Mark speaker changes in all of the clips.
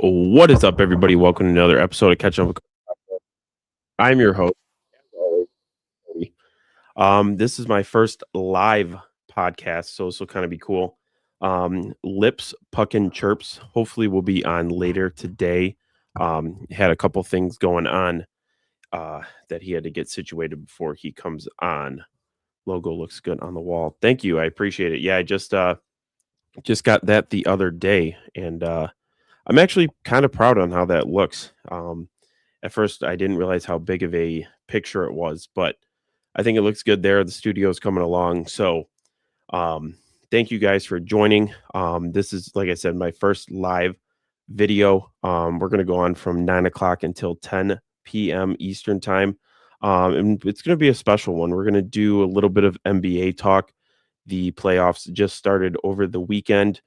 Speaker 1: What is up, everybody? Welcome to another episode of Catch Up. I'm your host. Cody. This is my first live podcast, so this will kind of be cool. Lipps Puckin Chirps hopefully will be on later today. Had a couple things going on that he had to get situated before he comes on. Logo looks good on the wall. Thank you. I appreciate it. Yeah, I just got that the other day, and I'm actually kind of proud on how that looks. At first, I didn't realize how big of a picture it was, but I think it looks good there. The studio's coming along. So, um, thank you guys for joining. This is, like I said, my first live video. We're going to go on from 9 o'clock until 10 p.m. Eastern time. And it's going to be a special one. We're going to do a little bit of NBA talk. The playoffs just started over the weekend.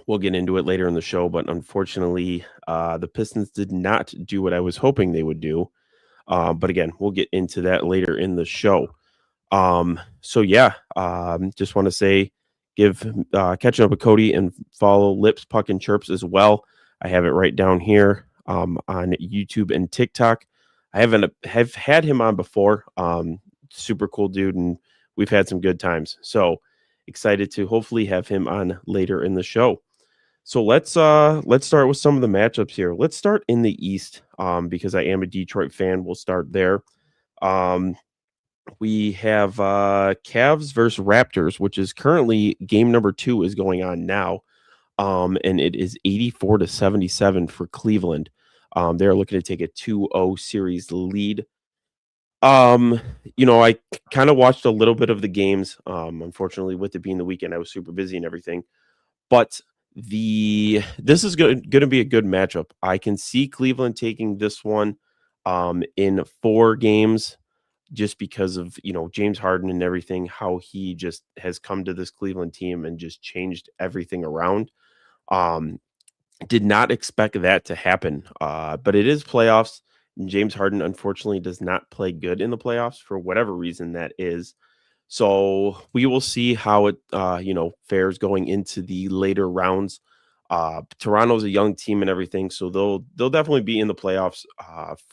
Speaker 1: We'll get into it later in the show, but unfortunately, the Pistons did not do what I was hoping they would do. But again, we'll get into that later in the show. So yeah, just want to say, give catching up with Cody and follow Lipps Puckin Chirps as well. I have it right down here on YouTube and TikTok. I have had him on before. Super cool dude, and we've had some good times. So excited to hopefully have him on later in the show. So let's start with some of the matchups here. Let's start in the East because I am a Detroit fan. We'll start there. We have Cavs versus Raptors, which is currently game number 2 is going on now. And it is 84-77 for Cleveland. They're looking to take a 2-0 series lead. I kind of watched a little bit of the games. Unfortunately, with it being the weekend, I was super busy and everything. But this is going to be a good matchup. I can see Cleveland taking this one in 4 games just because of, James Harden and everything, how he just has come to this Cleveland team and just changed everything around. Did not expect that to happen, but it is playoffs. And James Harden, unfortunately, does not play good in the playoffs for whatever reason that is. So we will see how it, fares going into the later rounds. Toronto's a young team and everything, so they'll definitely be in the playoffs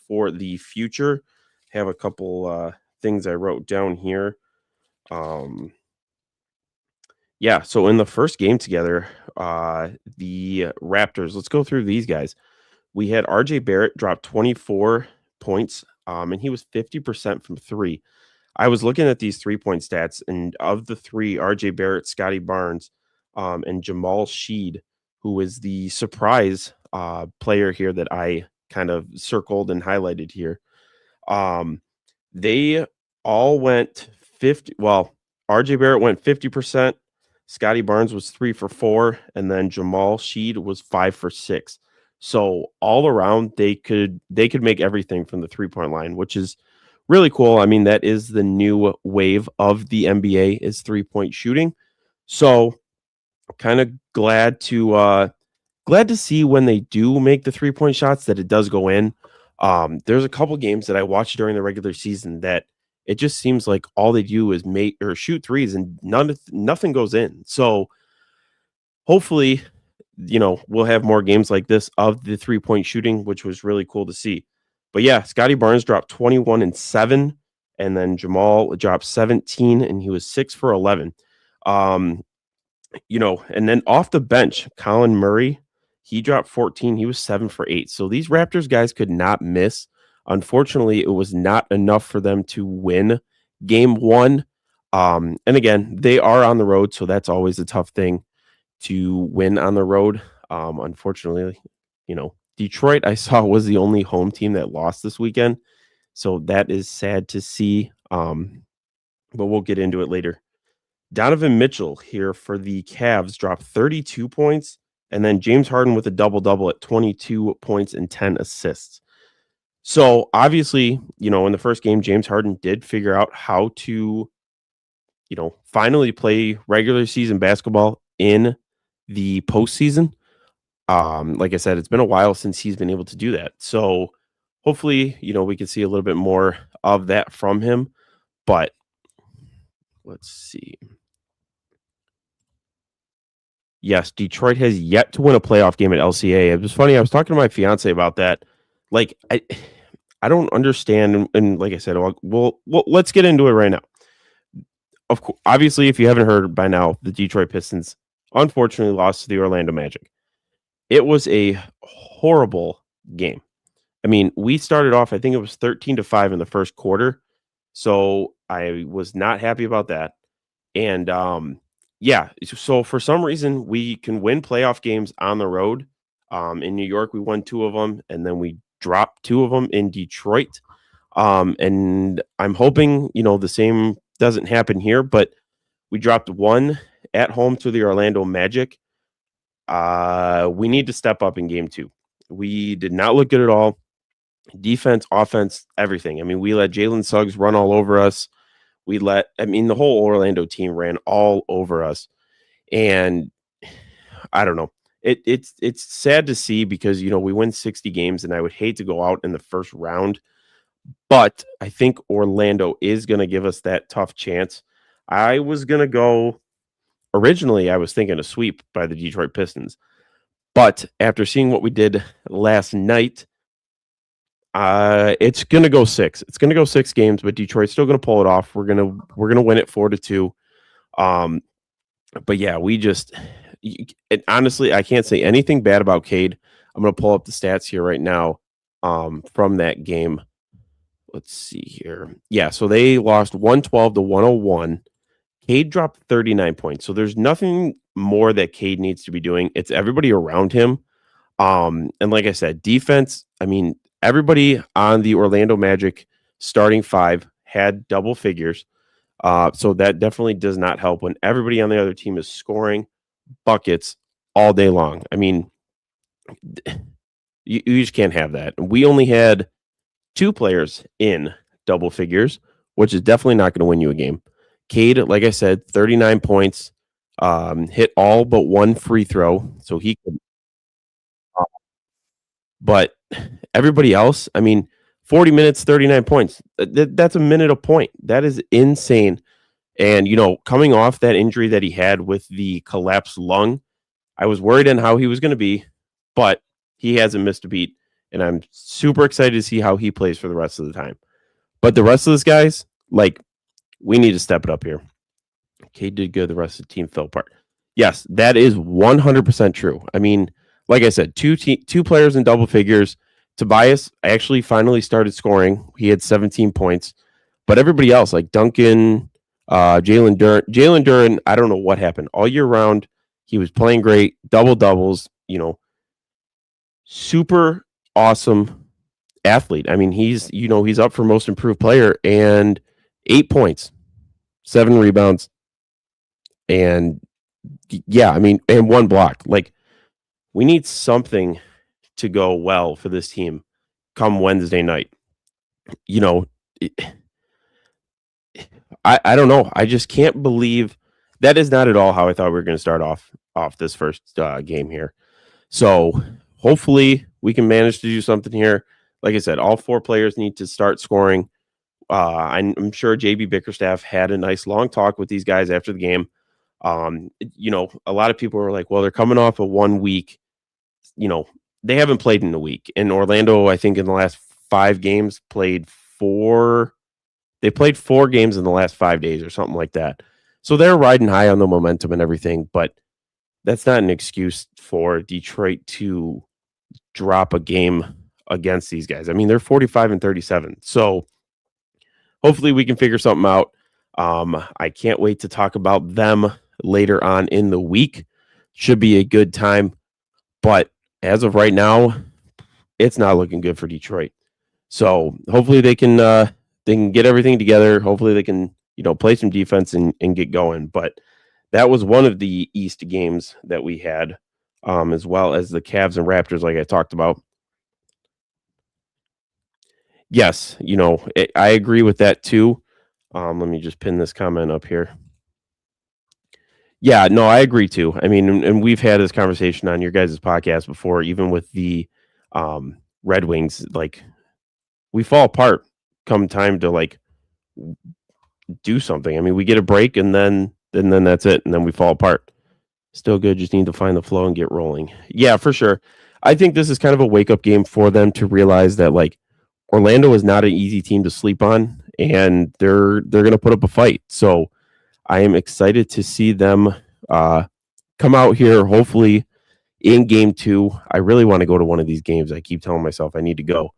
Speaker 1: for the future. Have a couple things I wrote down here. Yeah, so in the first game together, the Raptors. Let's go through these guys. We had RJ Barrett drop 24 points, and he was 50% from 3. I was looking at these 3-point stats, and of the 3, RJ Barrett, Scotty Barnes, and Jamal Sheed, who is the surprise player here that I kind of circled and highlighted here. They all went 50. Well, RJ Barrett went 50%. Scotty Barnes was 3 for 4, and then Jamal Sheed was 5 for 6. So all around, they could make everything from the 3-point line, which is really cool. I mean, that is the new wave of the NBA is 3-point shooting. So kind of glad to see when they do make the 3-point shots that it does go in. There's a couple games that I watched during the regular season that it just seems like all they do is make or shoot threes and nothing goes in. So hopefully, we'll have more games like this of the 3-point shooting, which was really cool to see. But yeah, Scotty Barnes dropped 21 and 7, and then Jamal dropped 17, and he was 6 for 11. And then off the bench, Colin Murray, he dropped 14. He was 7 for 8. So these Raptors guys could not miss. Unfortunately, it was not enough for them to win game 1. And again, they are on the road, so that's always a tough thing to win on the road. Unfortunately, Detroit, I saw, was the only home team that lost this weekend. So that is sad to see. But we'll get into it later. Donovan Mitchell here for the Cavs dropped 32 points. And then James Harden with a double-double at 22 points and 10 assists. So obviously, in the first game, James Harden did figure out how to, finally play regular season basketball in the postseason. Like I said, it's been a while since he's been able to do that. So hopefully, we can see a little bit more of that from him. But let's see. Yes, Detroit has yet to win a playoff game at LCA. It was funny. I was talking to my fiance about that. Like, I don't understand. And like I said, well, let's get into it right now. Of course, obviously, if you haven't heard by now, the Detroit Pistons unfortunately lost to the Orlando Magic. It was a horrible game. I mean, we started off, I think it was 13-5 in the first quarter. So I was not happy about that. And yeah, so for some reason we can win playoff games on the road. In New York, we won 2 of them, and then we dropped 2 of them in Detroit. And I'm hoping, the same doesn't happen here, but we dropped 1 at home to the Orlando Magic. We need to step up in game 2. We did not look good at all. Defense, offense, everything. I mean, we let Jalen Suggs run all over us. The whole Orlando team ran all over us. And I don't know. It's sad to see because, we win 60 games and I would hate to go out in the first round. But I think Orlando is going to give us that tough chance. I was going to go originally, I was thinking a sweep by the Detroit Pistons. But after seeing what we did last night, it's gonna go 6. It's gonna go 6 games, but Detroit's still gonna pull it off. We're gonna win it 4-2. But yeah, honestly, I can't say anything bad about Cade. I'm gonna pull up the stats here right now. From that game. Let's see here. Yeah, so they lost 112-101. Cade dropped 39 points. So there's nothing more that Cade needs to be doing. It's everybody around him. And like I said, defense, I mean, everybody on the Orlando Magic starting 5 had double figures. So that definitely does not help when everybody on the other team is scoring buckets all day long. I mean, you just can't have that. We only had 2 players in double figures, which is definitely not going to win you a game. Cade, like I said, 39 points, hit all but 1 free throw. So he could. But everybody else, I mean, 40 minutes, 39 points. That's a minute a point. That is insane. And, coming off that injury that he had with the collapsed lung, I was worried on how he was going to be, but he hasn't missed a beat. And I'm super excited to see how he plays for the rest of the time. But the rest of those guys, we need to step it up here. Cade did good. The rest of the team fell apart. Yes, that is 100% true. I mean, like I said, 2 players in double figures. Tobias actually finally started scoring. He had 17 points. But everybody else, like Duncan, Jalen Duren, I don't know what happened. All year round, he was playing great. Doubles, super awesome athlete. I mean, he's up for most improved player and 8 points, 7 rebounds. And yeah, I mean, and 1 block. We need something to go well for this team come Wednesday night. I don't know. I just can't believe that is not at all how I thought we were going to start off this first game here. So hopefully we can manage to do something here. Like I said, all 4 players need to start scoring. I'm sure JB Bickerstaff had a nice long talk with these guys after the game. A lot of people were like, well, they're coming off a 1 week. They haven't played in a week. And Orlando, I think in the last 5 games, played 4 games in the last 5 days or something like that. So they're riding high on the momentum and everything, but that's not an excuse for Detroit to drop a game against these guys. I mean, they're 45-37. So hopefully we can figure something out. I can't wait to talk about them later on in the week. Should be a good time. But as of right now, it's not looking good for Detroit. So hopefully they can get everything together. Hopefully they can, play some defense and get going. But that was one of the East games that we had, as well as the Cavs and Raptors, like I talked about. Yes, I agree with that too. Let me just pin this comment up here. Yeah, no, I agree too. I mean, and we've had this conversation on your guys' podcast before, even with the Red Wings. We fall apart come time to do something. I mean, we get a break and then that's it, and then we fall apart. Still good. Just need to find the flow and get rolling. Yeah, for sure. I think this is kind of a wake up game for them to realize that like Orlando is not an easy team to sleep on, and they're going to put up a fight. So I am excited to see them uh, come out here. Hopefully in game two. I really want to go to one of these games. I keep telling myself I need to go,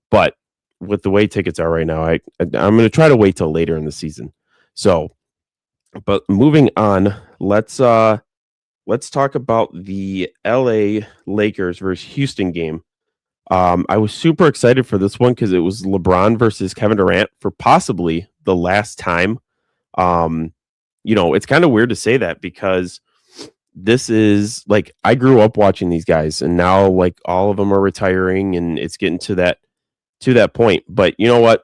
Speaker 1: but with the way tickets are right now, I'm going to try to wait till later in the season. So, but moving on, let's talk about the LA Lakers versus Houston game. I was super excited for this one because it was LeBron versus Kevin Durant for possibly the last time. Um, it's kind of weird to say that because this is like I grew up watching these guys, and now like all of them are retiring, and it's getting to that point. But you know what?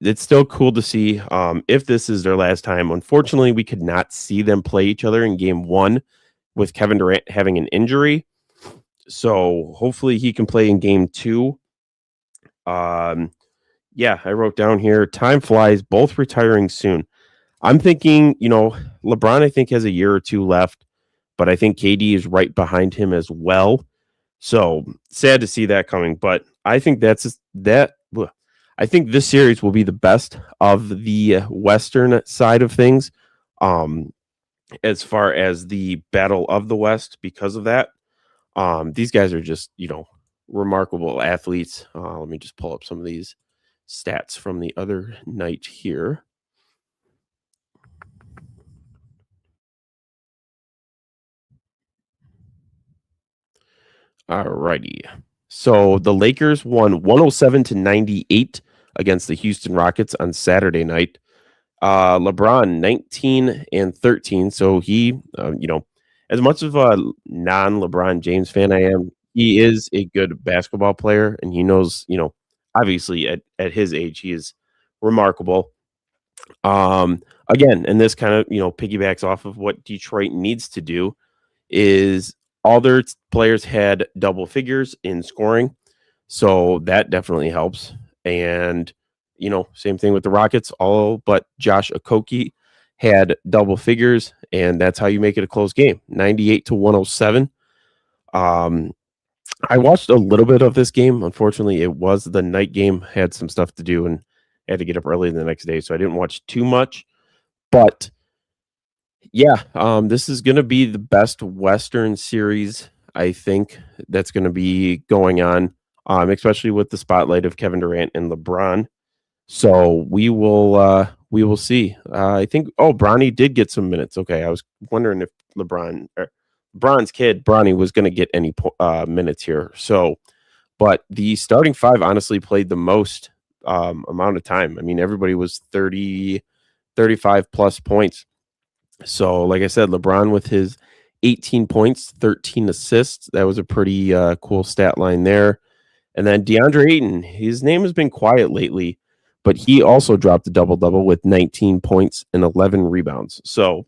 Speaker 1: It's still cool to see if this is their last time. Unfortunately, we could not see them play each other in game one with Kevin Durant having an injury. So hopefully he can play in game two. Yeah, I wrote down here, time flies, both retiring soon. I'm thinking, LeBron, I think, has a year or two left, but I think KD is right behind him as well. So sad to see that coming, but I think I think this series will be the best of the Western side of things, um, as far as the battle of the West. Because of that, these guys are just remarkable athletes. Let me just pull up some of these stats from the other night here. Alrighty. So the Lakers won 107-98 against the Houston Rockets on Saturday night. LeBron 19 and 13. So he, as much of a non-LeBron James fan I am, he is a good basketball player, and he knows, obviously at his age, he is remarkable. Again, and this kind of piggybacks off of what Detroit needs to do is all their players had double figures in scoring, so that definitely helps. And same thing with the Rockets, all but Josh Okogie had double figures, and that's how you make it a close game, 98-107. I watched a little bit of this game. Unfortunately, it was the night game. Had some stuff to do and had to get up early the next day, so I didn't watch too much. But yeah, this is going to be the best Western series I think that's going to be going on, especially with the spotlight of Kevin Durant and LeBron. So we will see. I think Bronny did get some minutes. Okay, I was wondering if LeBron's kid Bronny was going to get any minutes here. So, but the starting five honestly played the most amount of time. I mean, everybody was 30, 35 plus points. So, like I said, LeBron with his 18 points, 13 assists. That was a pretty cool stat line there. And then DeAndre Ayton, his name has been quiet lately, but he also dropped a double-double with 19 points and 11 rebounds. So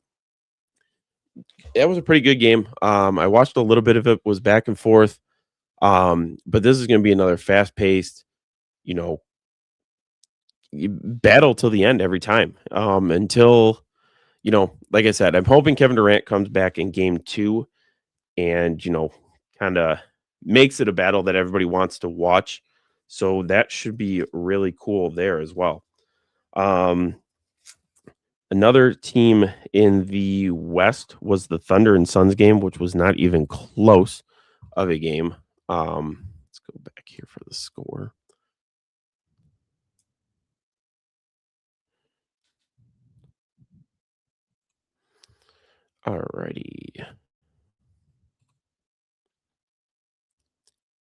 Speaker 1: that was a pretty good game. I watched a little bit of it, was back and forth. But this is going to be another fast-paced, battle till the end every time. Until, like I said, I'm hoping Kevin Durant comes back in game two and, kind of makes it a battle that everybody wants to watch. So that should be really cool there as well. Another team in the West was the Thunder and Suns game, which was not even close of a game. Let's go back here for the score. Alrighty.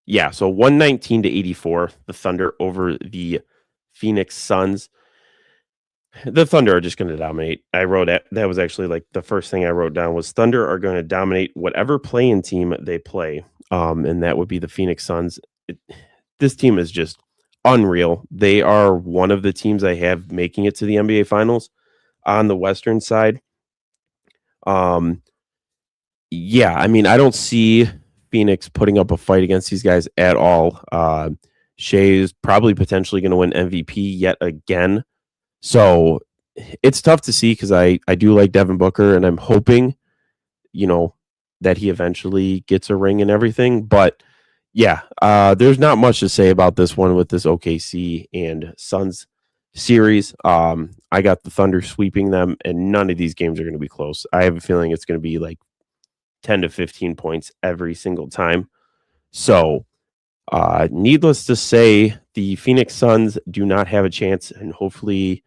Speaker 1: Yeah, so 119-84, the Thunder over the Phoenix Suns. The Thunder are just going to dominate. I wrote that was actually like the first thing I wrote down was Thunder are going to dominate whatever play-in team they play, and that would be the Phoenix Suns. This team is just unreal. They are one of the teams I have making it to the NBA Finals on the Western side. Yeah, I mean, I don't see Phoenix putting up a fight against these guys at all. Shea is probably potentially going to win MVP yet again. So it's tough to see because I do like Devin Booker, and I'm hoping, that he eventually gets a ring and everything. But yeah, there's not much to say about this one with this OKC and Suns series. I got the Thunder sweeping them, and none of these games are going to be close. I have a feeling it's going to be like 10 to 15 points every single time. So, needless to say, the Phoenix Suns do not have a chance, and hopefully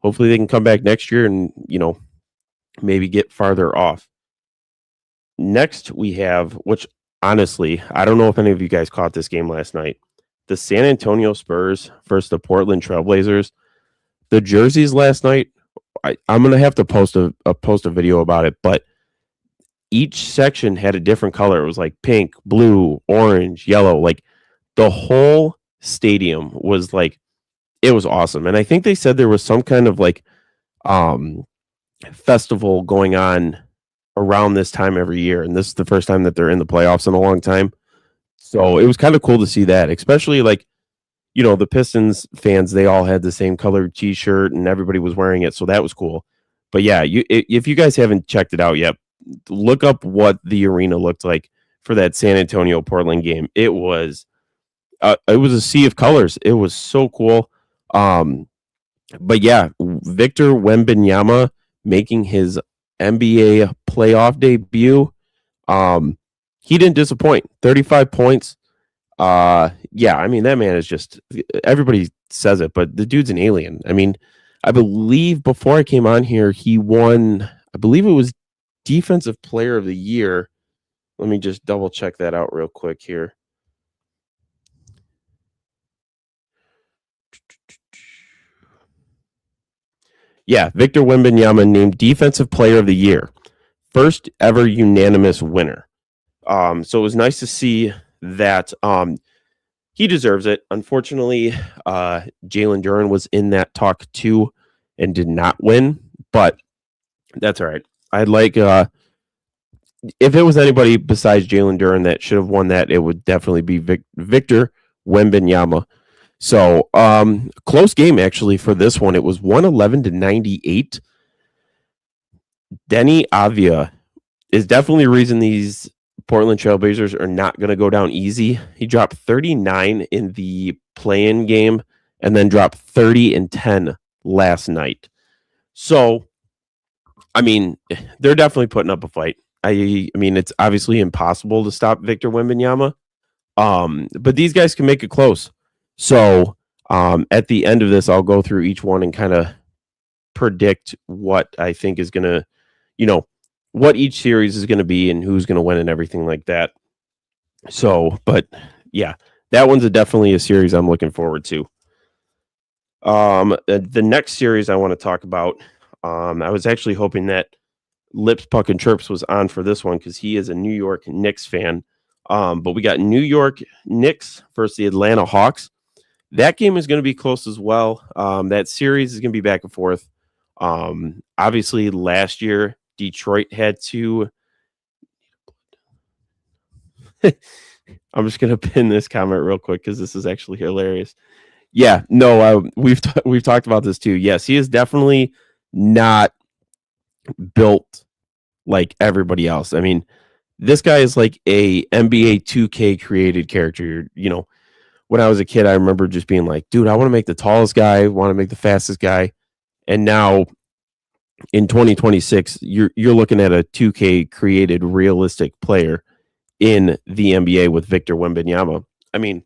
Speaker 1: they can come back next year and maybe get farther off. Next, we have, which honestly, I don't know if any of you guys caught this game last night. The San Antonio Spurs versus the Portland Trailblazers. The jerseys last night, I'm gonna have to post a video about it, but each section had a different color. It was like pink, blue, orange, yellow. Like the whole stadium was like, it was awesome. And I think they said there was some kind of like festival going on around this time every year, and this is the first time that they're in the playoffs in a long time. So it was kind of cool to see that, especially like the Pistons fans, they all had the same colored T-shirt and everybody was wearing it, so that was cool. But yeah, if you guys haven't checked it out yet, look up what the arena looked like for that San Antonio Portland game. It was a sea of colors. It was so cool. But yeah, Victor Wembanyama making his NBA playoff debut. He didn't disappoint. 35 points. Yeah, I mean, that man is just, everybody says it, but the dude's an alien. I mean, I believe before I came on here, he won, I believe it was Defensive Player of the Year. Let me just double check that out real quick here. Yeah, Victor Wembanyama named Defensive Player of the Year. First ever unanimous winner. So it was nice to see that he deserves it. Unfortunately, Jalen Duren was in that talk too and did not win, but that's all right. I'd like if it was anybody besides Jalen Duren that should have won that, it would definitely be Victor Wembanyama. So close game actually for this one. It was 111-98. Denny Avia is definitely the reason these Portland Trailblazers are not going to go down easy. He dropped 39 in the play-in game and then dropped 30 and 10 last night. So, I mean, they're definitely putting up a fight. I mean, it's obviously impossible to stop Victor Wembanyama, but these guys can make it close. So, at the end of this, I'll go through each one and kind of predict what I think is going to, what each series is going to be and who's going to win and everything like that. So, but yeah, that one's definitely a series I'm looking forward to. The next series I want to talk about, I was actually hoping that Lipps Puckin Chirps was on for this one because he is a New York Knicks fan. But we got New York Knicks versus the Atlanta Hawks. That game is going to be close as well. That series is going to be back and forth. Obviously, last year, Detroit had to. I'm just going to pin this comment real quick because this is actually hilarious. Yeah, no, we've talked about this too. Yes, he is definitely not built like everybody else. I mean, this guy is like a NBA 2K created character. When I was a kid, I remember just being like, dude, I want to make the tallest guy, want to make the fastest guy. And now in 2026, you're looking at a 2K created realistic player in the NBA with Victor Wembanyama. I mean,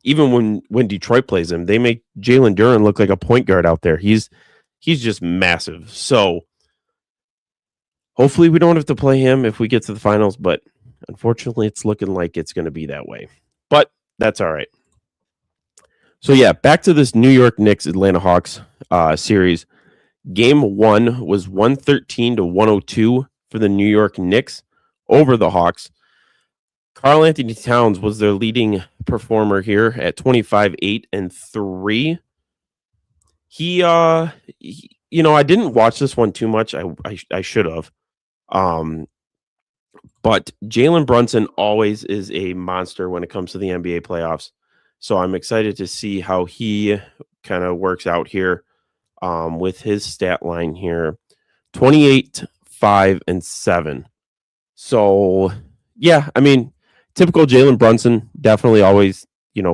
Speaker 1: even when Detroit plays him, they make Jalen Duren look like a point guard out there. He's just massive. So hopefully we don't have to play him if we get to the finals, but unfortunately it's looking like it's going to be that way. But that's all right. So yeah, back to this New York Knicks Atlanta Hawks series. Game 1 was 113-102 for the New York Knicks over the Hawks. Karl Anthony Towns was their leading performer here at 25, 8, and 3. He I didn't watch this one too much. I should have. But Jalen Brunson always is a monster when it comes to the NBA playoffs. So I'm excited to see how he kind of works out here with his stat line here. 28, 5, and 7. So, yeah, I mean, typical Jalen Brunson, definitely always,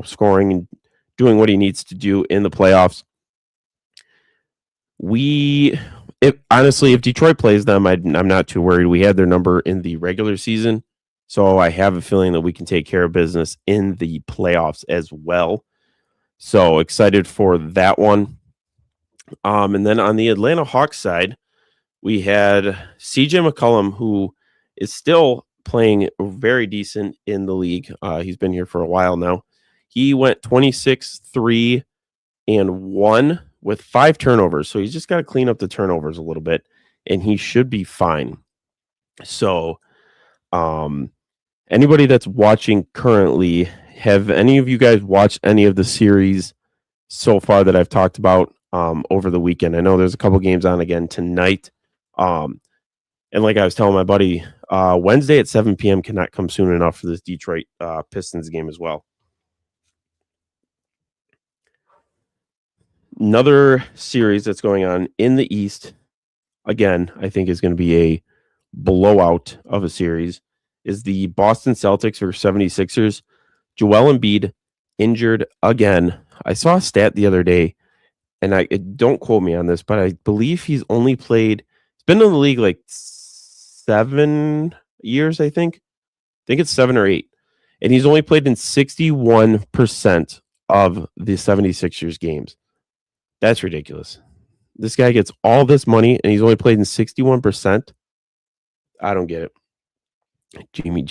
Speaker 1: scoring and doing what he needs to do in the playoffs. Honestly, if Detroit plays them, I'm not too worried. We had their number in the regular season, so I have a feeling that we can take care of business in the playoffs as well. So excited for that one. And then on the Atlanta Hawks side, we had CJ McCollum, who is still playing very decent in the league. He's been here for a while now. He went 26, 3, and 1 with 5 turnovers. So he's just got to clean up the turnovers a little bit, and he should be fine. So, anybody that's watching currently, have any of you guys watched any of the series so far that I've talked about over the weekend? I know there's a couple games on again tonight. And like I was telling my buddy, Wednesday at 7 p.m. cannot come soon enough for this Detroit Pistons game as well. Another series that's going on in the East, again, I think is going to be a blowout of a series, is the Boston Celtics or 76ers. Joel Embiid injured again. I saw a stat the other day, and don't quote me on this, but I believe he's been in the league like 7 years, I think. I think it's 7 or 8. And he's only played in 61% of the 76ers games. That's ridiculous. This guy gets all this money and he's only played in 61%. I don't get it. Jamie,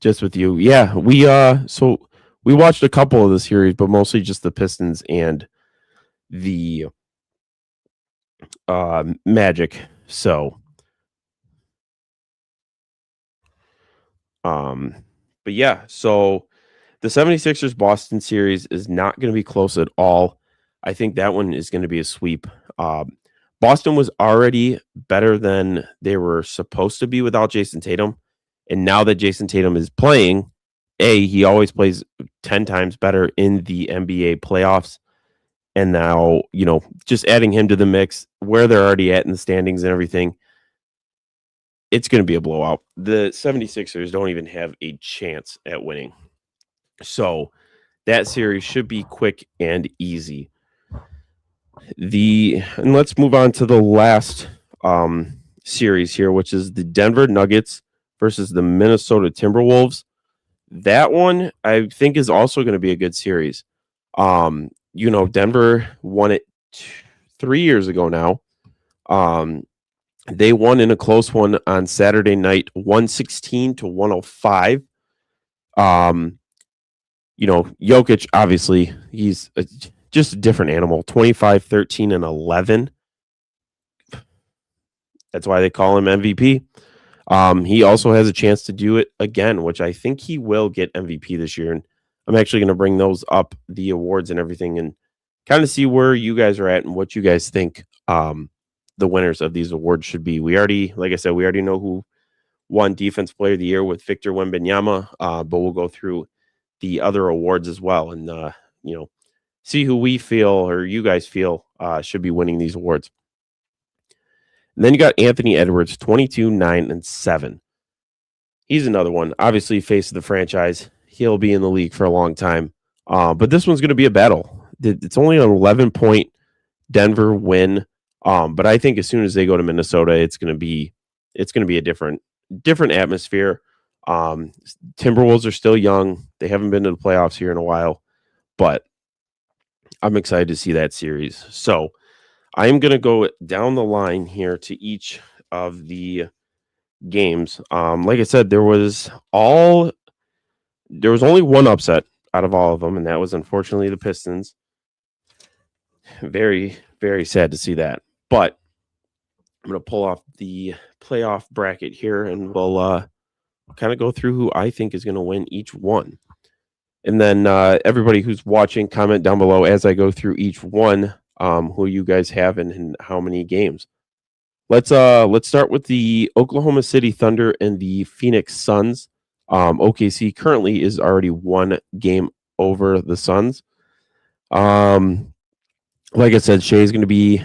Speaker 1: just with you. Yeah, we watched a couple of the series, but mostly just the Pistons and the Magic. So but yeah, so the 76ers Boston series is not going to be close at all. I think that one is going to be a sweep. Boston was already better than they were supposed to be without Jason Tatum. And now that Jason Tatum is playing, he always plays 10 times better in the NBA playoffs. And now, just adding him to the mix where they're already at in the standings and everything, it's going to be a blowout. The 76ers don't even have a chance at winning. So that series should be quick and easy. And let's move on to the last series here, which is the Denver Nuggets versus the Minnesota Timberwolves. That one I think is also going to be a good series. Denver won it 3 years ago now. They won in a close one on Saturday night, 116-105. Jokic, obviously, he's just a different animal. 25, 13, and 11. That's why they call him MVP. He also has a chance to do it again, which I think he will get MVP this year. And I'm actually going to bring those up, the awards and everything, and kind of see where you guys are at and what you guys think the winners of these awards should be. Like I said, we already know who won Defense Player of the Year with Victor Wembanyama, but we'll go through the other awards as well and, see who we feel or you guys feel should be winning these awards. And then you got Anthony Edwards, 22, 9, and 7. He's another one. Obviously, face of the franchise. He'll be in the league for a long time. But this one's going to be a battle. It's only an 11-point Denver win. But I think as soon as they go to Minnesota, it's going to be a different atmosphere. Timberwolves are still young. They haven't been to the playoffs here in a while, but I'm excited to see that series. So I'm going to go down the line here to each of the games. Like I said, there was only one upset out of all of them, and that was unfortunately the Pistons. Very, very sad to see that. But I'm going to pull off the playoff bracket here, and we'll kind of go through who I think is going to win each one. And then everybody who's watching, comment down below as I go through each one, who you guys have and how many games. Let's start with the Oklahoma City Thunder and the Phoenix Suns. OKC currently is already 1 game over the Suns. Like I said, Shea's going to be,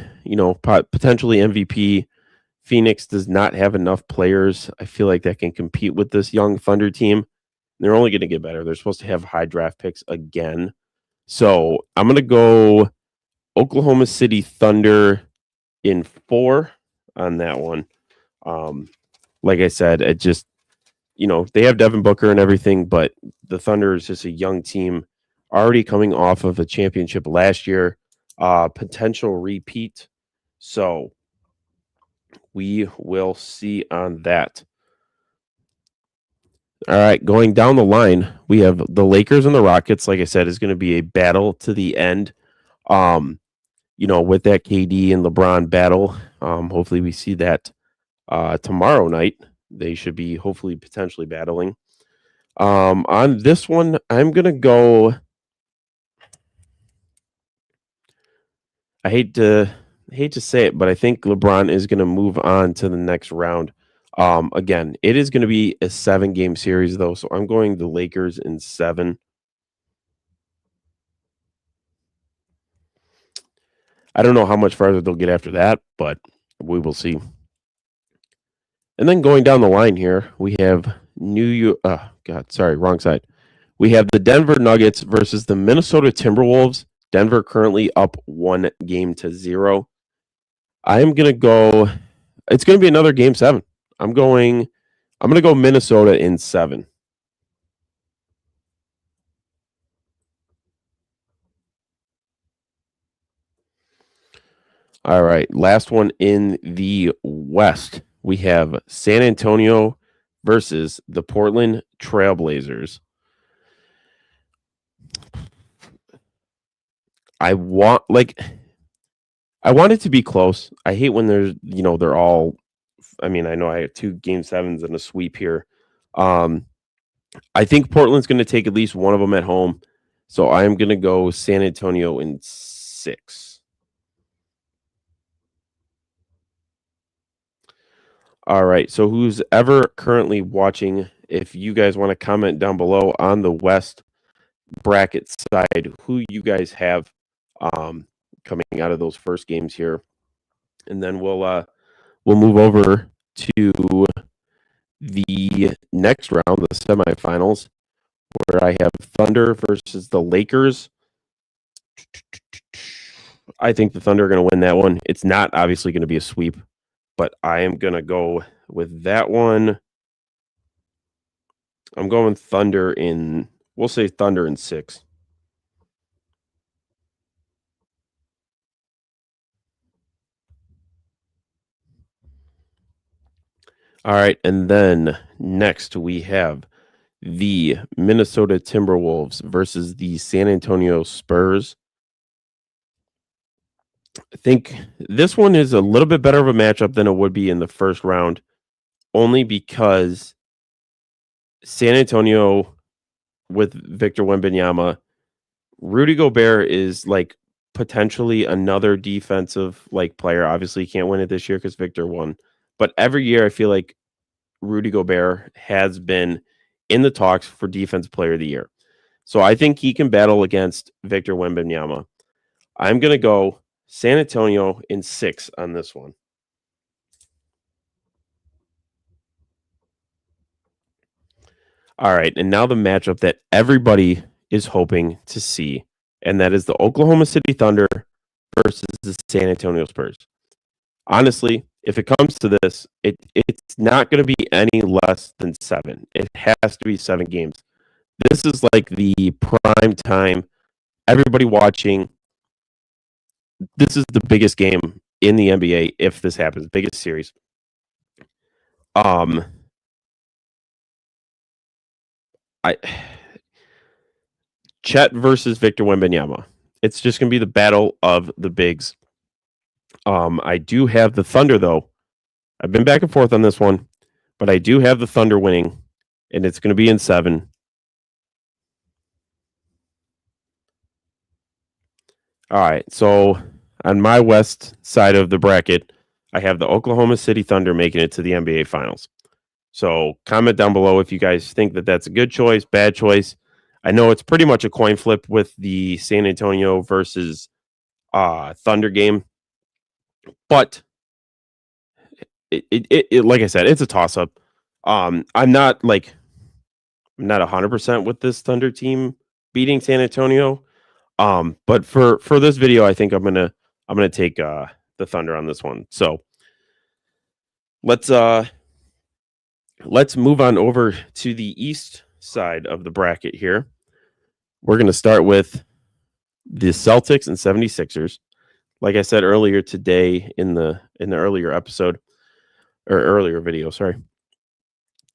Speaker 1: potentially MVP. Phoenix does not have enough players, I feel like, that can compete with this young Thunder team. They're only going to get better. They're supposed to have high draft picks again. So I'm going to go Oklahoma City Thunder in 4 on that one. Like I said, it just, they have Devin Booker and everything, but the Thunder is just a young team already coming off of a championship last year, potential repeat. So we will see on that. All right, going down the line, we have the Lakers and the Rockets. Like I said, is going to be a battle to the end. With that KD and LeBron battle, hopefully we see that tomorrow night. They should be hopefully potentially battling. On this one, I'm going to go. I hate to say it, but I think LeBron is going to move on to the next round. Again, it is going to be a 7-game series, though, so I'm going the Lakers in 7. I don't know how much farther they'll get after that, but we will see. And then going down the line here, we have wrong side. We have the Denver Nuggets versus the Minnesota Timberwolves. Denver currently up 1-0. I am going to go. It's going to be another game 7. I'm going to go Minnesota in 7. All right, last one in the West. We have San Antonio versus the Portland Trailblazers. I want it to be close. I hate when there's, they're all. I mean, I know I have 2 game 7s and a sweep here. I think Portland's going to take at least one of them at home. So I am going to go San Antonio in 6. All right. So who's ever currently watching, if you guys want to comment down below on the West bracket side, who you guys have coming out of those first games here. And then we'll move over to the next round, the semifinals, where I have Thunder versus the Lakers. I think the Thunder are going to win that one. It's not obviously going to be a sweep, but I am going to go with that one. I'm going Thunder in, we'll say Thunder in 6. All right, and then next we have the Minnesota Timberwolves versus the San Antonio Spurs. I think this one is a little bit better of a matchup than it would be in the first round, only because San Antonio with Victor Wembanyama, Rudy Gobert is like potentially another defensive player. Obviously, he can't win it this year because Victor won. But every year, I feel like Rudy Gobert has been in the talks for Defensive Player of the Year. So I think he can battle against Victor Wembanyama. I'm going to go San Antonio in 6 on this one. All right, and now the matchup that everybody is hoping to see, and that is the Oklahoma City Thunder versus the San Antonio Spurs. Honestly, if it comes to this, it's not going to be any less than 7. It has to be 7 games. This is like the prime time. Everybody watching. This is the biggest game in the NBA if this happens. Biggest series. Chet versus Victor Wembanyama. It's just going to be the battle of the bigs. I do have the Thunder, though. I've been back and forth on this one, but I do have the Thunder winning, and it's going to be in 7. All right, so on my west side of the bracket, I have the Oklahoma City Thunder making it to the NBA Finals. So comment down below if you guys think that that's a good choice, bad choice. I know it's pretty much a coin flip with the San Antonio versus Thunder game, but like I said, it's a toss up. I'm not 100% with this Thunder team beating San Antonio. But for this video, I think I'm gonna take the Thunder on this one. So let's move on over to the east side of the bracket here. We're gonna start with the Celtics and 76ers. Like I said earlier today in the earlier episode or earlier video, sorry.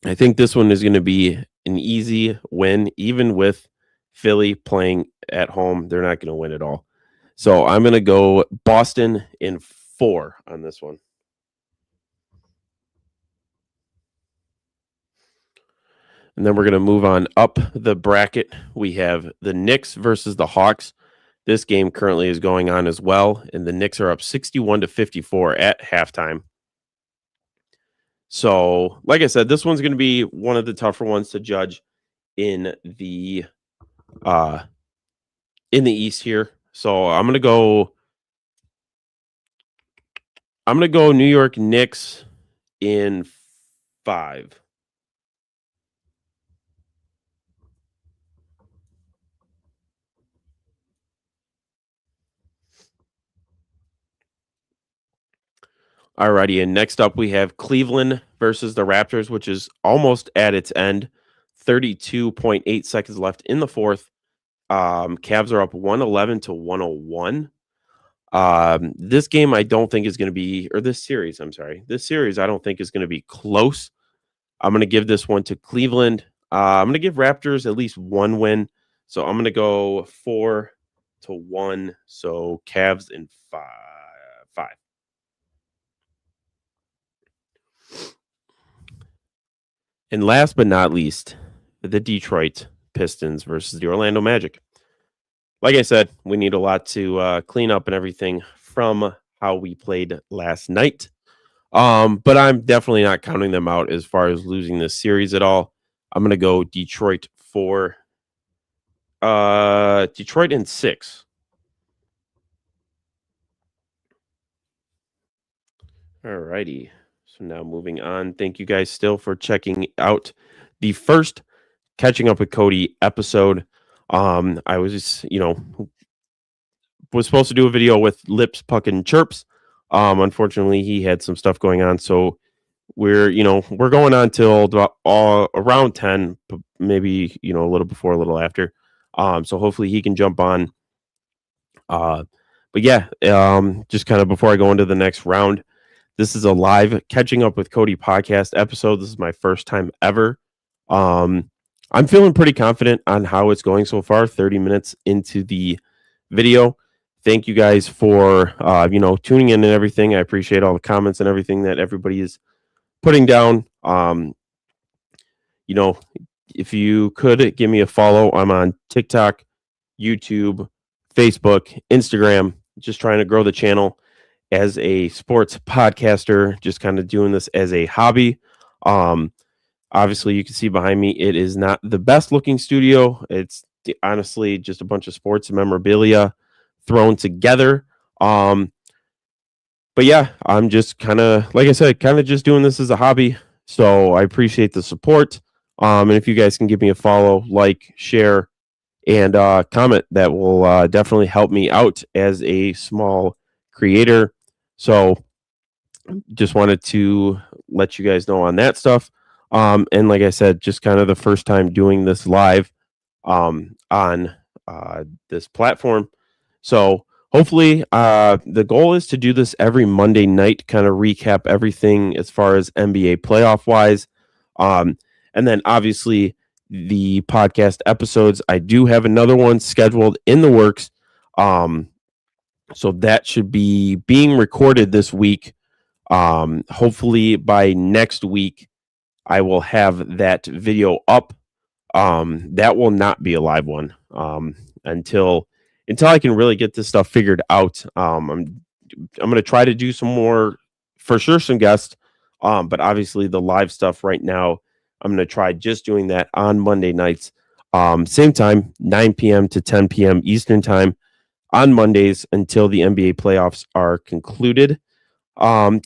Speaker 1: I think this one is going to be an easy win, even with Philly playing at home. They're not going to win at all. So I'm going to go Boston in 4 on this one. And then we're going to move on up the bracket. We have the Knicks versus the Hawks. This game currently is going on as well, and the Knicks are up 61-54 at halftime. So, like I said, this one's going to be one of the tougher ones to judge in the East here. So I'm gonna go New York Knicks in 5. Alrighty, and next up we have Cleveland versus the Raptors, which is almost at its end. 32.8 seconds left in the fourth. Cavs are up 111-101. This game I don't think is going to be, or this series, I'm sorry. This series I don't think is going to be close. I'm going to give this one to Cleveland. I'm going to give Raptors at least one win. So I'm going to go 4-1. So Cavs in 5. And last but not least, the Detroit Pistons versus the Orlando Magic. Like I said, we need a lot to clean up and everything from how we played last night. But I'm definitely not counting them out as far as losing this series at all. I'm going to go Detroit in 6. Alrighty. So now moving on. Thank you guys still for checking out the first Catching Up with Cody episode. I was was supposed to do a video with Lipps Puckin Chirps. Unfortunately, he had some stuff going on, so we're going on till around 10, maybe a little before, a little after. So hopefully he can jump on. But yeah, just kind of before I go into the next round, this is a live Catching Up with Cody podcast episode. This is my first time ever. I'm feeling pretty confident on how it's going so far. 30 minutes into the video. Thank you guys for tuning in and everything. I appreciate all the comments and everything that everybody is putting down. If you could give me a follow, I'm on TikTok, YouTube, Facebook, Instagram, just trying to grow the channel as a sports podcaster, just kind of doing this as a hobby. Obviously, you can see behind me, it is not the best looking studio. It's honestly just a bunch of sports memorabilia thrown together. But yeah, I'm just kind of, like I said, kind of just doing this as a hobby. So I appreciate the support. And if you guys can give me a follow, like, share, and comment, that will definitely help me out as a small creator. So just wanted to let you guys know on that stuff. And like I said, just kind of the first time doing this live on this platform. So hopefully the goal is to do this every Monday night, kind of recap everything as far as NBA playoff wise. And then obviously the podcast episodes, I do have another one scheduled in the works. So that should be being recorded this week. Hopefully by next week, I will have that video up. That will not be a live one until I can really get this stuff figured out. I'm going to try to do some more, for sure, some guests. But obviously the live stuff right now, I'm going to try just doing that on Monday nights. Same time, 9 p.m. to 10 p.m. Eastern time on Mondays until the NBA playoffs are concluded.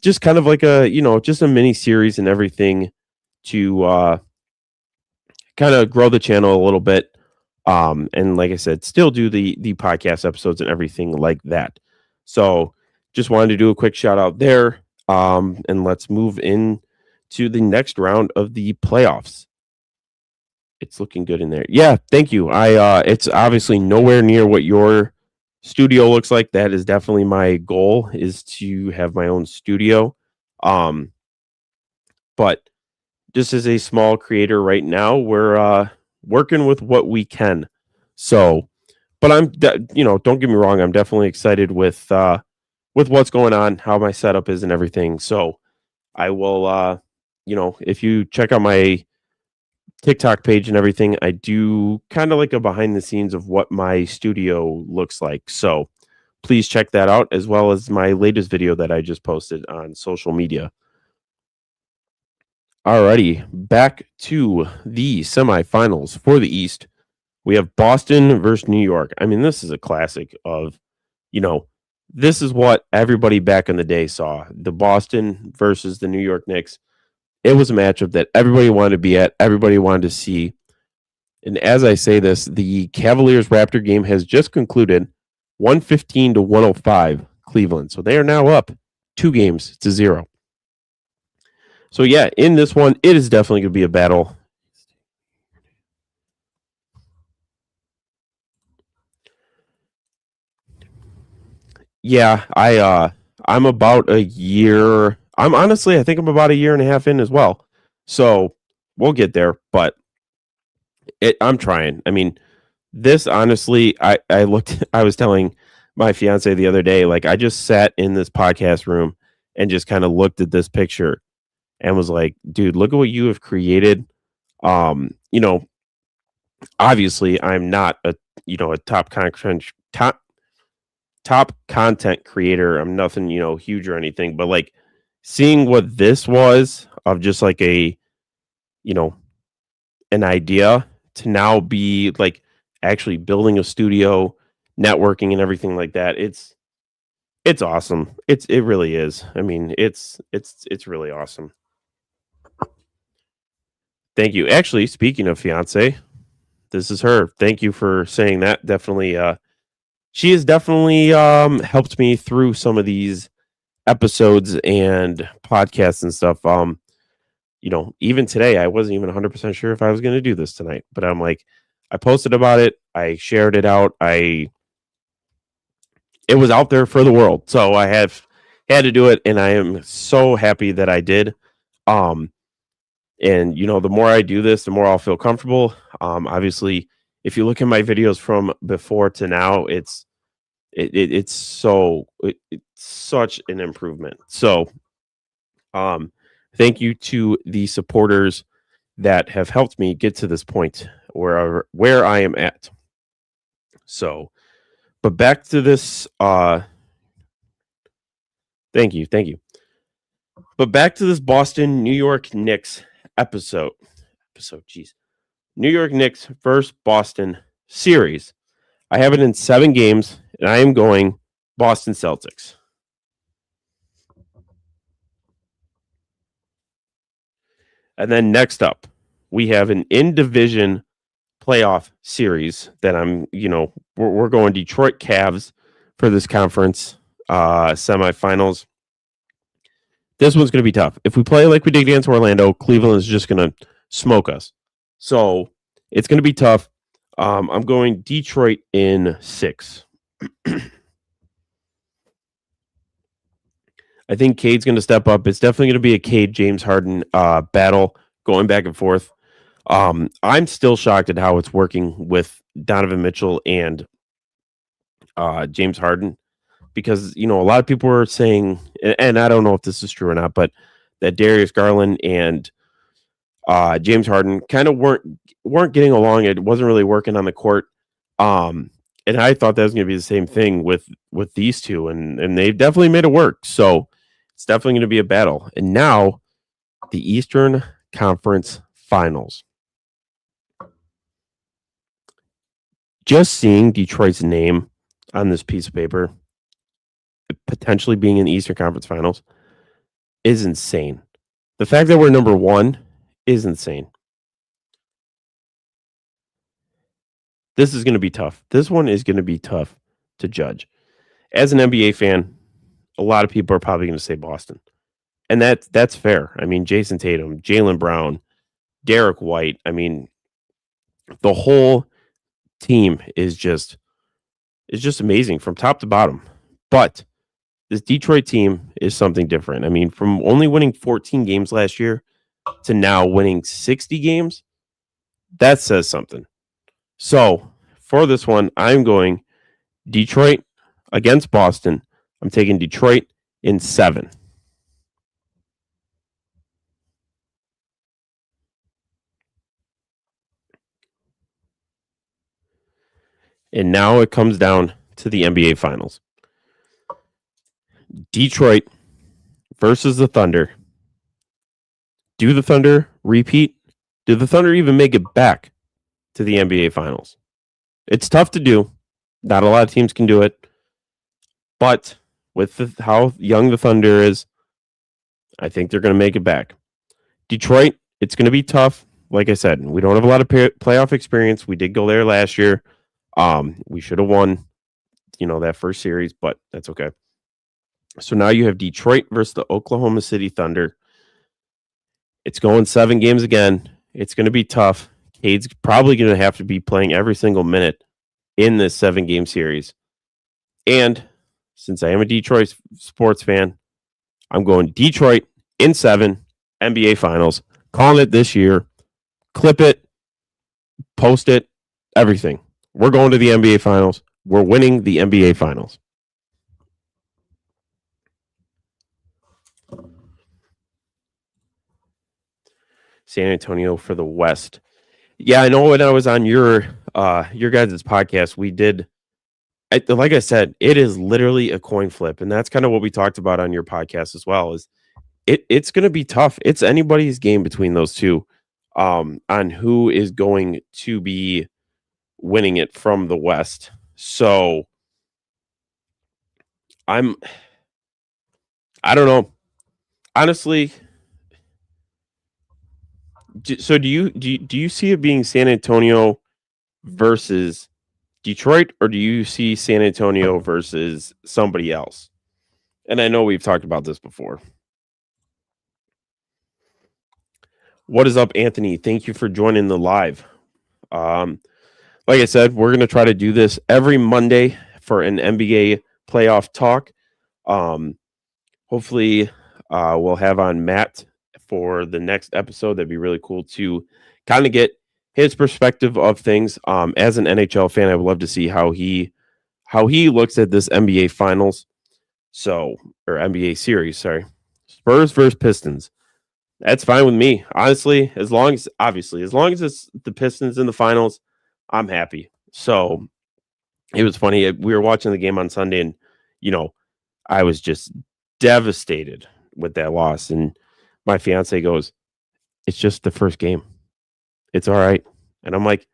Speaker 1: Just kind of like a, just a mini series and everything to kind of grow the channel a little bit. And like I said, still do the podcast episodes and everything like that. So just wanted to do a quick shout out there. And let's move in to the next round of the playoffs. It's looking good in there. Yeah, thank you. It's obviously nowhere near what your studio looks like. That is definitely my goal, is to have my own studio. Um, but just as a small creator right now, we're working with what we can. So, but don't get me wrong, I'm definitely excited with what's going on, how my setup is, and everything. So, I will, if you check out my TikTok page and everything, I do kind of like a behind the scenes of what my studio looks like. So, please check that out, as well as my latest video that I just posted on social media. Alrighty, back to the semifinals for the East. We have Boston versus New York. I mean, this is a classic of, you know, this is what everybody back in the day saw. The Boston versus the New York Knicks. It was a matchup that everybody wanted to be at, everybody wanted to see. And as I say this, the Cavaliers Raptor game has just concluded, 115 to 105 Cleveland. So they are now up 2-0. So yeah, in this one, it is definitely going to be a battle. Yeah, I'm about a year. I think I'm about a year and a half in as well. So we'll get there, but I'm trying. I mean, this honestly, I looked. I was telling my fiance the other day, like I just sat in this podcast room and just kind of looked at this picture and was like, dude, look at what you have created. Um, you know, Obviously, I'm not a top content creator. I'm nothing, huge or anything, but like seeing what this was of just like you know, an idea to now be like actually building a studio, networking and everything like that. It's awesome. It really is. I mean, it's really awesome. Thank you. Actually, speaking of fiance, this is her. Thank you for saying that. Definitely she has definitely helped me through some of these episodes and podcasts and stuff. Even today, I wasn't even 100% sure if I was going to do this tonight, but I'm like, I posted about it, I shared it out, it was out there for the world, so I have had to do it, and I am so happy that I did. Um, and the more I do this, the more I'll feel comfortable. Obviously, if you look at my videos from before to now, it's such an improvement. So, thank you to the supporters that have helped me get to this point where I am at. So, but back to this. Thank you. But back to this Boston New York Knicks episode. Jeez, New York Knicks versus Boston series. I have it in 7 games, and I am going Boston Celtics. And then next up, we have an in-division playoff series that we're going Detroit Cavs for this conference semifinals. This one's going to be tough. If we play like we did against Orlando, Cleveland is just going to smoke us. So it's going to be tough. I'm going Detroit in 6. I think Cade's going to step up. It's definitely going to be a Cade James Harden battle going back and forth. I'm still shocked at how it's working with Donovan Mitchell and James Harden, because a lot of people were saying, and I don't know if this is true or not, but that Darius Garland and James Harden kind of weren't getting along. It wasn't really working on the court. And I thought that was going to be the same thing with these two, and they've definitely made it work. So it's definitely going to be a battle. And now the Eastern Conference Finals. Just seeing Detroit's name on this piece of paper, potentially being in the Eastern Conference Finals, is insane. The fact that we're number 1 is insane. This is going to be tough. This one is going to be tough to judge. As an NBA fan, a lot of people are probably going to say Boston. And that's fair. I mean, Jason Tatum, Jaylen Brown, Derek White. I mean, the whole team is just amazing from top to bottom. But this Detroit team is something different. I mean, from only winning 14 games last year to now winning 60 games, that says something. So for this one, I'm going Detroit against Boston. I'm taking Detroit in 7. And now it comes down to the NBA Finals. Detroit versus the Thunder. Do the Thunder repeat? Do the Thunder even make it back to the NBA Finals? It's tough to do. Not a lot of teams can do it. But with how young the Thunder is, I think they're going to make it back. Detroit, it's going to be tough. Like I said, we don't have a lot of playoff experience. We did go there last year. We should have won, that first series, but that's okay. So now you have Detroit versus the Oklahoma City Thunder. It's going 7 games again. It's going to be tough. Cade's probably going to have to be playing every single minute in this 7-game series. And since I am a Detroit sports fan, I'm going Detroit in 7, NBA Finals. Calling it this year. Clip it. Post it. Everything. We're going to the NBA Finals. We're winning the NBA Finals. San Antonio for the West. Yeah, I know when I was on your guys' podcast, we did, like I said, it is literally a coin flip. And that's kind of what we talked about on your podcast as well, is it's going to be tough. It's anybody's game between those two on who is going to be winning it from the West. So I don't know. Honestly, so do you see it being San Antonio versus Detroit, or do you see San Antonio versus somebody else? And I know we've talked about this before. What is up, Anthony? Thank you for joining the live. Like I said, we're going to try to do this every Monday for an NBA playoff talk. Hopefully, we'll have on Matt for the next episode. That'd be really cool to kind of get his perspective of things. As an NHL fan, I would love to see how he looks at this NBA Finals. Or NBA series, sorry. Spurs versus Pistons. That's fine with me. Honestly, as long as it's the Pistons in the finals, I'm happy. So it was funny. We were watching the game on Sunday, and I was just devastated with that loss. And my fiance goes, "It's just the first game. It's all right." And I'm like,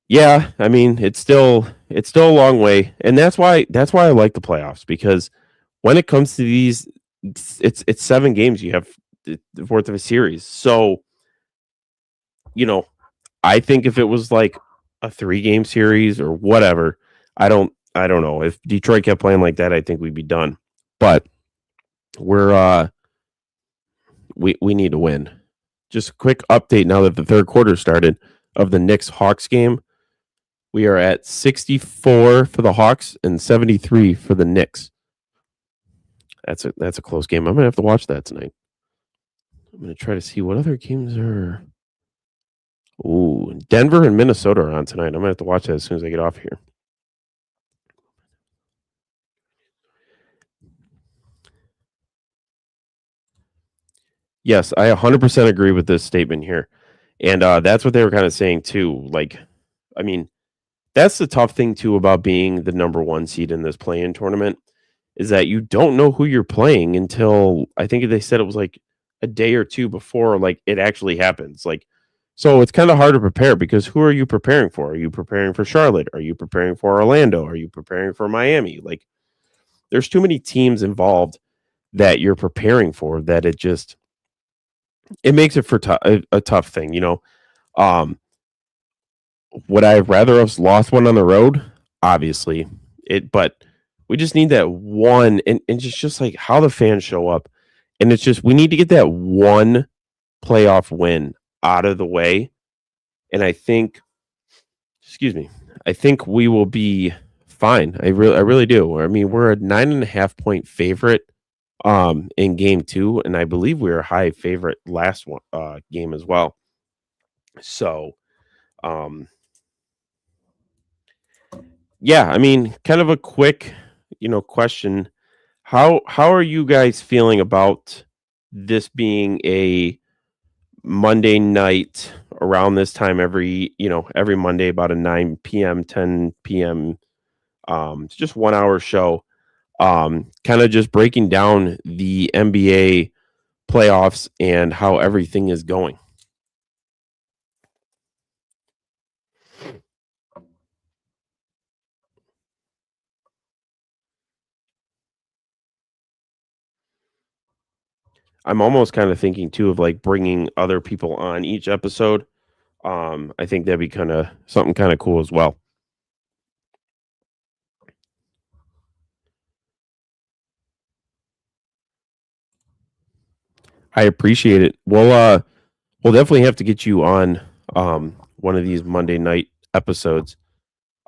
Speaker 1: "Yeah, I mean, it's still a long way." And that's why I like the playoffs, because when it comes to these, it's 7 games you have worth of a series. So, I think if it was like a 3-game series or whatever, I don't know. If Detroit kept playing like that, I think we'd be done. But we need to win. Just a quick update now that the third quarter started of the Knicks-Hawks game. We are at 64 for the Hawks and 73 for the Knicks. That's a close game. I'm going to have to watch that tonight. I'm going to try to see what other games are. Ooh, Denver and Minnesota are on tonight. I'm going to have to watch that as soon as I get off here. Yes, I 100% agree with this statement here. And that's what they were kind of saying too. Like, I mean, that's the tough thing too about being the number 1 seed in this play-in tournament, is that you don't know who you're playing until, I think they said it was like a day or 2 before like it actually happens. Like, so it's kind of hard to prepare, because who are you preparing for? Are you preparing for Charlotte? Are you preparing for Orlando? Are you preparing for Miami? Like, there's too many teams involved that you're preparing for that it makes it for a tough thing, Um, would I have rather us lost one on the road? Obviously, but we just need that one, and just like how the fans show up, and it's just we need to get that one playoff win out of the way, and excuse me, I think we will be fine. I really do. I mean, we're a 9.5 point favorite in game two, and I believe we were a high favorite last one game as well. So um yeah, I mean, kind of a quick, question. How are you guys feeling about this being a Monday night around this time every Monday about a 9 p.m., 10 p.m. It's just 1 hour show. Kind of just breaking down the NBA playoffs and how everything is going. I'm almost kind of thinking too of like bringing other people on each episode. I think that'd be kind of something kind of cool as well. I appreciate it. We'll definitely have to get you on one of these Monday night episodes.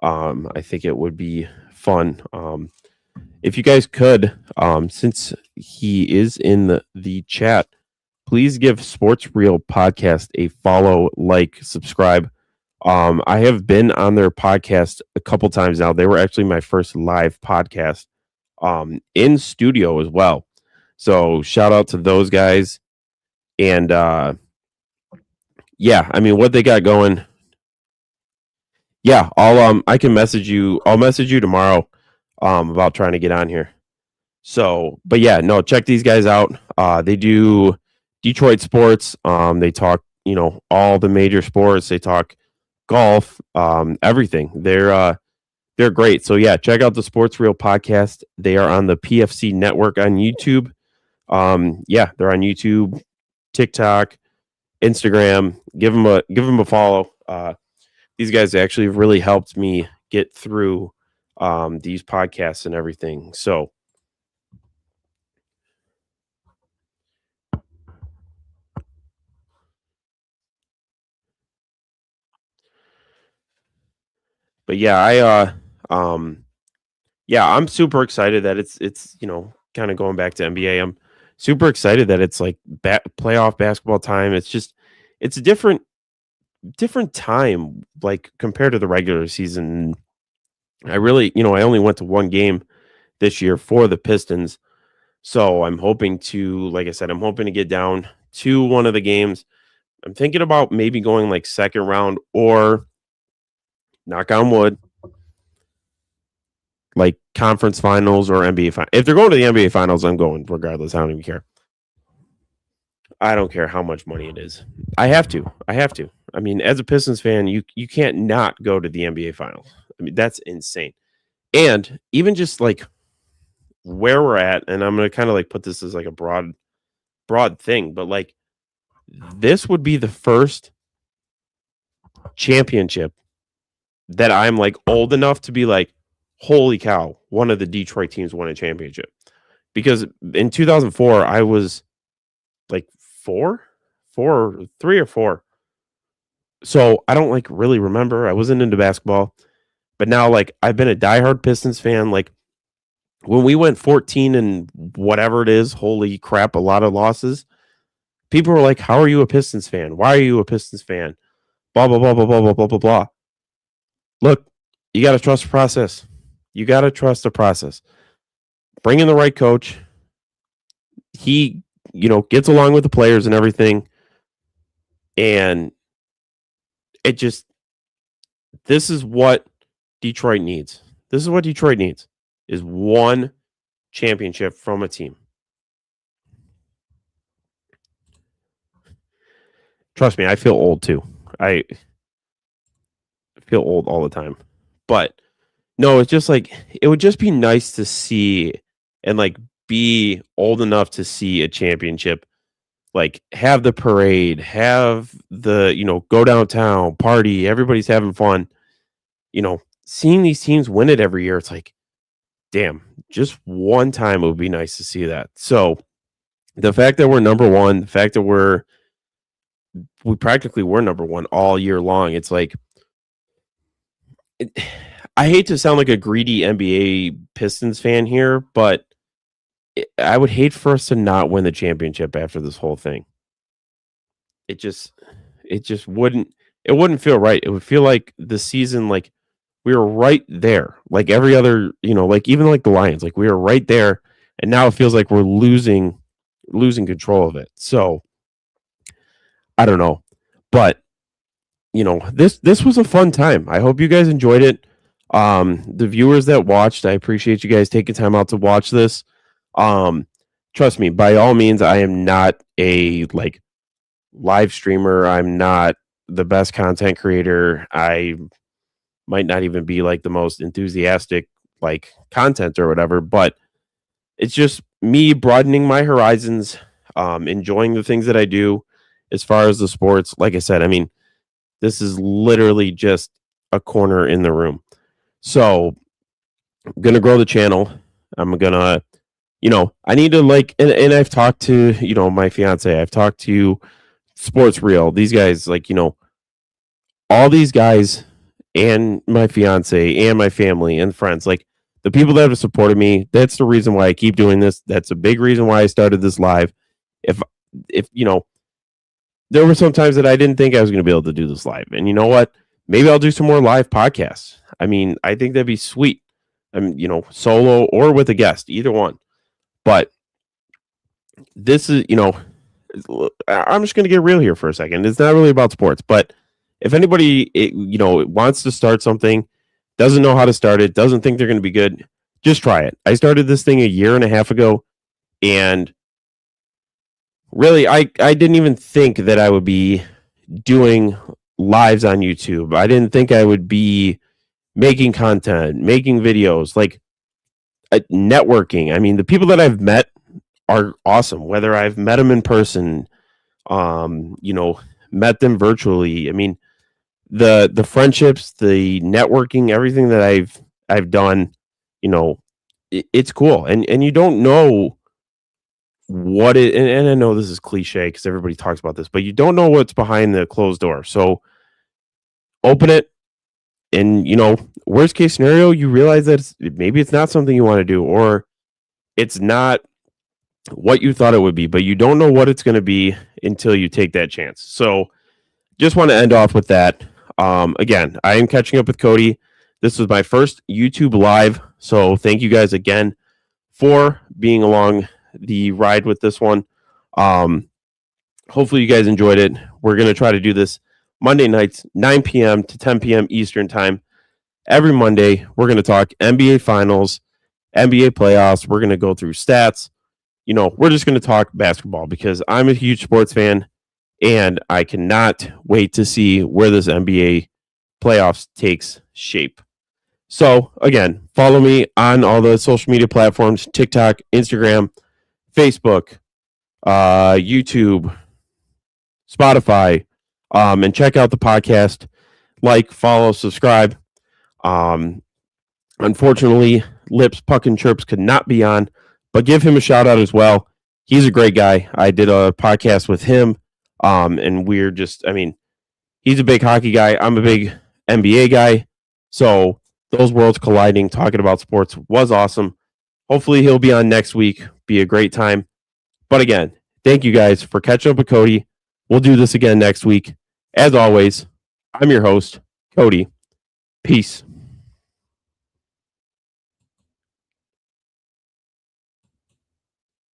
Speaker 1: I think it would be fun. If you guys could, since he is in the chat, please give Sports Real Podcast a follow, like, subscribe. I have been on their podcast a couple times now. They were actually my first live podcast in studio as well. So shout out to those guys. And yeah, I mean what they got going. Yeah, I can message you. I'll message you tomorrow about trying to get on here. So, but yeah, no, check these guys out. They do Detroit sports. They talk, all the major sports. They talk golf, everything. They're great. So yeah, check out the Sports Real podcast. They are on the PFC network on YouTube. Yeah, they're on YouTube, TikTok, Instagram. Give them a follow. These guys actually have really helped me get through these podcasts and everything. So but yeah, I'm super excited that it's kind of going back to NBA. I'm super excited that it's like playoff basketball time. It's a different time like compared to the regular season. I really, I only went to one game this year for the Pistons. So I'm hoping to, like I said, I'm hoping to get down to one of the games. I'm thinking about maybe going like second round or knock on wood, like conference finals or NBA finals. If they're going to the NBA finals, I'm going regardless. I don't even care. I don't care how much money it is. I have to. I have to. I mean, as a Pistons fan, you can't not go to the NBA finals. I mean, that's insane. And even just like where we're at, and I'm gonna kind of like put this as like a broad thing, but like this would be the first championship that I'm like old enough to be like, holy cow, one of the Detroit teams won a championship. Because in 2004, I was like three or four. So I don't like really remember. I wasn't into basketball, but now like I've been a diehard Pistons fan. Like when we went 14 and whatever it is, holy crap, a lot of losses. People were like, "How are you a Pistons fan? Why are you a Pistons fan?" Blah blah blah blah blah blah blah blah blah. Look, you got to trust the process. You got to trust the process. Bring in the right coach. He, gets along with the players and everything. And it just, this is what Detroit needs. This is what Detroit needs is one championship from a team. Trust me, I feel old too. I feel old all the time. But no, it's just like it would just be nice to see and like be old enough to see a championship, like have the parade, have the, go downtown, party, everybody's having fun. Seeing these teams win it every year, it's like, damn, just one time it would be nice to see that. So the fact that we're number one, the fact that we practically were number one all year long, it's like, I hate to sound like a greedy NBA Pistons fan here, but I would hate for us to not win the championship after this whole thing. It just wouldn't feel right. It would feel like the season, like we were right there, like every other, like even like the Lions, like we were right there, and now it feels like we're losing control of it. So I don't know, but this was a fun time. I hope you guys enjoyed it. The viewers that watched, I appreciate you guys taking time out to watch this. Trust me, by all means, I am not a like live streamer. I'm not the best content creator. I might not even be like the most enthusiastic like content or whatever, but it's just me broadening my horizons, enjoying the things that I do as far as the sports. Like I said, I mean, this is literally just a corner in the room. So I'm going to grow the channel. I'm going to, I need to like, and I've talked to, my fiance, I've talked to Sports Real, these guys, like, all these guys and my fiance and my family and friends, like the people that have supported me. That's the reason why I keep doing this. That's a big reason why I started this live. If, there were some times that I didn't think I was going to be able to do this live. And you know what? Maybe I'll do some more live podcasts. I mean, I think that'd be sweet. Solo or with a guest, either one. But this is, I'm just going to get real here for a second. It's not really about sports, but if anybody, wants to start something, doesn't know how to start it, doesn't think they're going to be good, just try it. I started this thing a year and a half ago, and really, I didn't even think that I would be doing lives on YouTube. I didn't think I would be making content, making videos, like networking. I mean, the people that I've met are awesome, whether I've met them in person, met them virtually. I mean, the friendships, the networking, everything that I've done, it's cool. And you don't know what it, and I know this is cliche because everybody talks about this, but you don't know what's behind the closed door. So open it, and worst case scenario, you realize that maybe it's not something you want to do, or it's not what you thought it would be, but you don't know what it's going to be until you take that chance. So just want to end off with that. Again, I am catching up with Cody. This was my first YouTube live, so thank you guys again for being along the ride with this one. Hopefully you guys enjoyed it. We're going to try to do this Monday nights, 9 p.m. to 10 p.m. Eastern time. Every Monday, we're going to talk NBA Finals, NBA playoffs. We're going to go through stats. We're just going to talk basketball because I'm a huge sports fan, and I cannot wait to see where this NBA playoffs takes shape. So, again, follow me on all the social media platforms, TikTok, Instagram, Facebook, YouTube, Spotify, and check out the podcast. Like, follow, subscribe. Unfortunately, Lipps Puckin Chirps could not be on, but give him a shout out as well. He's a great guy. I did a podcast with him, and we're just, he's a big hockey guy. I'm a big NBA guy. So those worlds colliding, talking about sports was awesome. Hopefully he'll be on next week. Be a great time. But again, thank you guys for catching up with Cody. We'll do this again next week. As always, I'm your host, Cody. Peace.